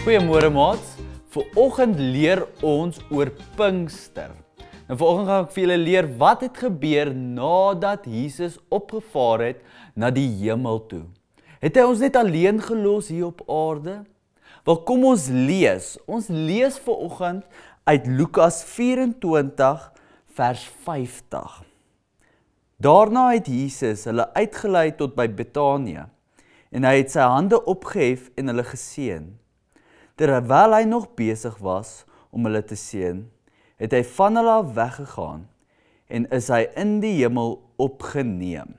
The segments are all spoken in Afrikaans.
Goeiemôre maats. Vanoggend leer ons oor Pinkster. Nou vanoggend gaan ek vir julle leer wat het gebeur nadat Jesus opgevaar het na die hemel toe. Het hy ons net alleen gelos hier op aarde? Wel, kom ons lees. Ons lees vanoggend uit Lukas 24 vers 50. Daarna het Jesus hulle uitgelei tot by Betanië en hy het sy hande opgehef en hulle geseën. Terwyl hy nog besig was om hulle te seën, het hy van hulle af weggegaan en is hy in die hemel opgeneem.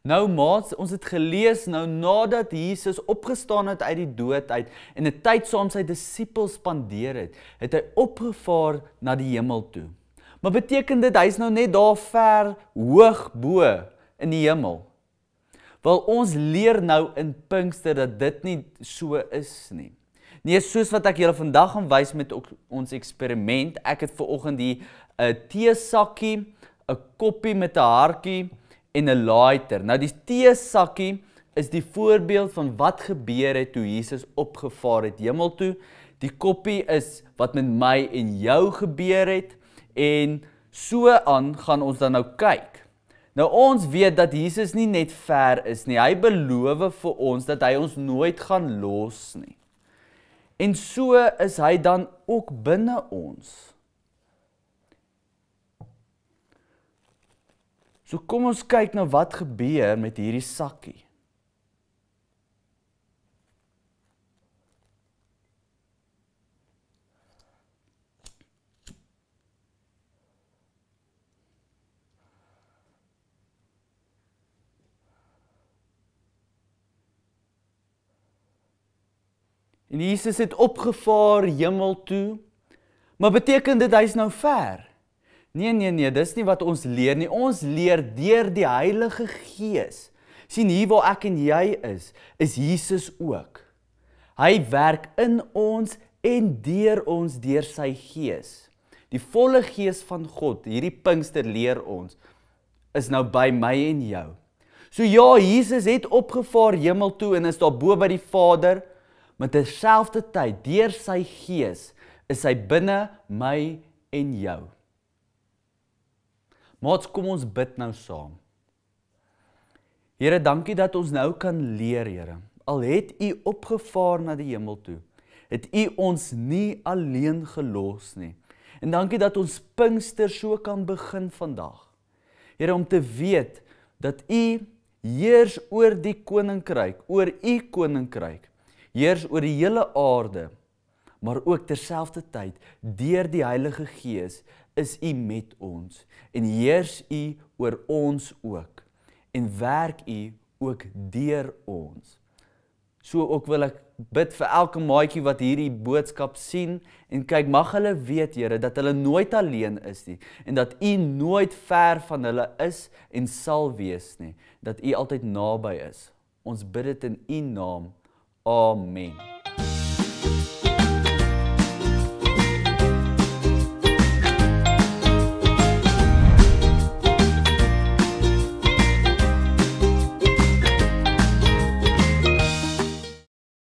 Nou maats, ons het gelees nou nadat Jesus opgestaan het uit die dood uit en 'n tyd saam sy disippels spandeer het, het hy opgevaar na die hemel toe. Maar beteken dit hy's nou net daar ver hoog bo in die hemel? Wel, ons leer nou in Pinkster dat dit nie so is nie. Nee, soos wat ek julle vandag gaan wys met ons eksperiment, ek het vanoggend die teesakkie, 'n koppie met 'n hartjie en 'n lighter. Nou die teesakkie is die voorbeeld van wat gebeur het toe Jesus opgevaar het hemel toe. Die koppie is wat met my en jou gebeur het en so aan gaan ons dan nou kyk. Nou ons weet dat Jesus nie net ver is nie, hy beloof vir ons dat hy ons nooit gaan los nie. En so is hy dan ook binne ons. So kom ons kyk na wat gebeur met hierdie sakkie. En Jesus het opgevaar hemel toe, maar beteken dit hy's nou ver? Nee, dis nie wat ons leer nie. Ons leer deur die Heilige Gees. Sien, hier waar ek en jy is Jesus ook. Hy werk in ons en deur ons deur sy Gees. Die volle Gees van God, hierdie Pinkster leer ons, is nou by my en jou. So ja, Jesus het opgevaar hemel toe en is daar bo by die Vader, maar terselfdertyd, deur sy Gees, is hy binne my en jou. Maats, kom ons bid nou saam. Here, dankie dat ons nou kan leer, Here. Al het U opgevaar na die hemel toe, het U ons nie alleen gelos nie. En dankie dat ons Pinkster so kan begin vandag. Here, om te weet dat U heers oor die koninkryk, oor U koninkryk, heers oor die hele aarde, maar ook terselfdertyd, deur die Heilige Gees, is U met ons, en heers U oor ons ook, en werk U ook deur ons. So ook wil ek bid vir elke maatjie wat hierdie boodskap sien, en kyk, mag hulle weet, Here, dat hulle nooit alleen is nie, en dat U nooit ver van hulle is, en sal wees nie, dat U altyd naby is. Ons bid dit in U naam. Amen.